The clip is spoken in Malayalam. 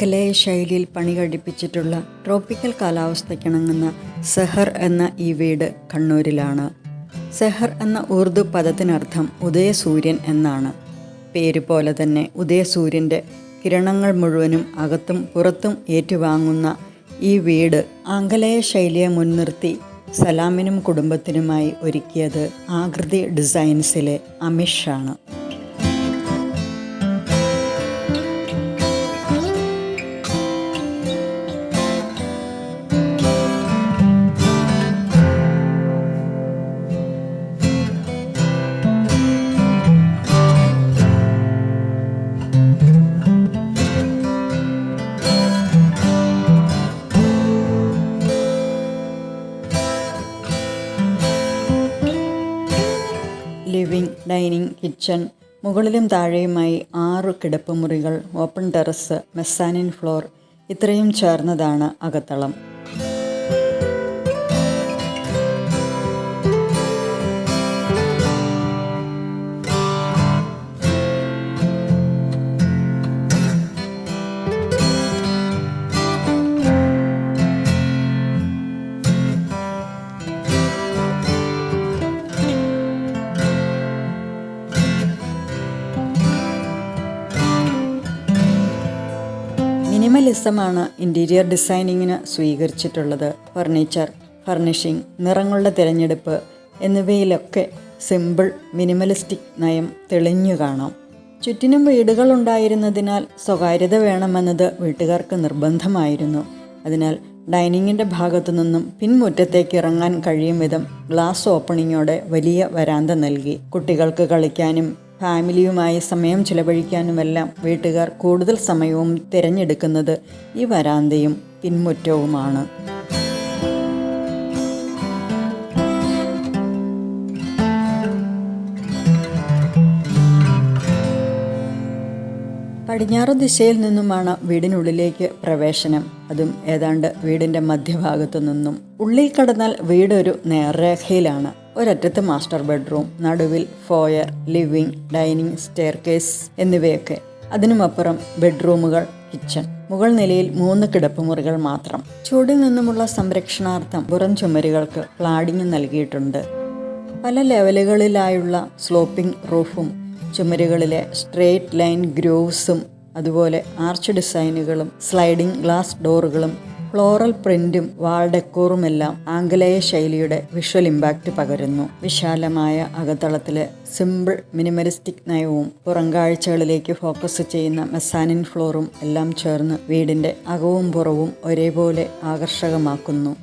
ആംഗലേയ ശൈലിയിൽ പണി കഴിപ്പിച്ചിട്ടുള്ള ട്രോപ്പിക്കൽ കാലാവസ്ഥയ്ക്കിണങ്ങുന്ന സെഹർ എന്ന ഈ വീട് കണ്ണൂരിലാണ്. സെഹർ എന്ന ഉറുദു പദത്തിനർത്ഥം ഉദയസൂര്യൻ എന്നാണ്. പേരുപോലെ തന്നെ ഉദയസൂര്യൻ്റെ കിരണങ്ങൾ മുഴുവനും അകത്തും പുറത്തും ഏറ്റുവാങ്ങുന്ന ഈ വീട് ആംഗലേയ ശൈലിയെ മുൻനിർത്തി സലാമിനും കുടുംബത്തിനുമായി ഒരുക്കിയത് ആകൃതി ഡിസൈൻസിലെ അമിഷാണ്. ലിവിംഗ്, ഡൈനിങ്, കിച്ചൺ, മുകളിലും താഴെയുമായി 6 കിടപ്പുമുറികൾ, ഓപ്പൺ ടെറസ്, മെസ്സാനിൻ ഫ്ലോർ ഇത്രയും ചേർന്നതാണ് അകത്തളം. മിനിമലിസമാണ് ഇൻറ്റീരിയർ ഡിസൈനിങ്ങിന് സ്വീകരിച്ചിട്ടുള്ളത്. ഫർണിച്ചർ, ഫർണിഷിംഗ്, നിറങ്ങളുടെ തിരഞ്ഞെടുപ്പ് എന്നിവയിലൊക്കെ സിമ്പിൾ മിനിമലിസ്റ്റിക് നയം തെളിഞ്ഞു കാണാം. ചുറ്റിനും വീടുകളുണ്ടായിരുന്നതിനാൽ സ്വകാര്യത വേണമെന്നത് വീട്ടുകാർക്ക് നിർബന്ധമായിരുന്നു. അതിനാൽ ഡൈനിങ്ങിൻ്റെ ഭാഗത്തു നിന്നും പിൻമുറ്റത്തേക്ക് ഇറങ്ങാൻ കഴിയും വിധം ഗ്ലാസ് ഓപ്പണിങ്ങോടെ വലിയ വരാന്ത നൽകി. കുട്ടികൾക്ക് കളിക്കാനും ഫാമിലിയുമായി സമയം ചിലവഴിക്കാനുമെല്ലാം വീട്ടുകാർ കൂടുതൽ സമയവും തിരഞ്ഞെടുക്കുന്നത് ഈ വരാന്തയും പിൻമുറ്റവുമാണ്. പടിഞ്ഞാറ് ദിശയിൽ നിന്നുമാണ് വീടിനുള്ളിലേക്ക് പ്രവേശനം. അതും ഏതാണ്ട് വീടിൻ്റെ മധ്യഭാഗത്തു നിന്നും. ഉള്ളിൽ കടന്നാൽ വീടൊരു നേർരേഖയിലാണ്. ഒരറ്റത്ത് മാസ്റ്റർ ബെഡ്റൂം, നടുവിൽ ഫോയർ, ലിവിംഗ്, ഡൈനിങ്, സ്റ്റെയർകേസ് എന്നിവയൊക്കെ. അതിനുമപ്പുറം ബെഡ്റൂമുകൾ, കിച്ചൺ. മുകൾ നിലയിൽ 3 കിടപ്പുമുറികൾ മാത്രം. ചൂടിൽ നിന്നുമുള്ള സംരക്ഷണാർത്ഥം പുറം ചുമരുകൾക്ക് ക്ലാഡിംഗ് നൽകിയിട്ടുണ്ട്. പല ലെവലുകളിലായുള്ള സ്ലോപ്പിംഗ് റൂഫും ചുമരുകളിലെ സ്ട്രെയിറ്റ് ലൈൻ ഗ്രൂവ്സും അതുപോലെ ആർച്ച് ഡിസൈനുകളും സ്ലൈഡിംഗ് ഗ്ലാസ് ഡോറുകളും ഫ്ലോറൽ പ്രിന്റും വാൾ ഡെക്കോറുമെല്ലാം ആംഗലേയ ശൈലിയുടെ വിഷ്വൽ ഇമ്പാക്റ്റ് പകരുന്നു. വിശാലമായ അകത്തളത്തിലെ സിമ്പിൾ മിനിമലിസ്റ്റിക് നയവും പുറംകാഴ്ചകളിലേക്ക് ഫോക്കസ് ചെയ്യുന്ന മെസാനിൻ ഫ്ലോറും എല്ലാം ചേർന്ന് വീടിൻ്റെ അകവും പുറവും ഒരേപോലെ ആകർഷകമാക്കുന്നു.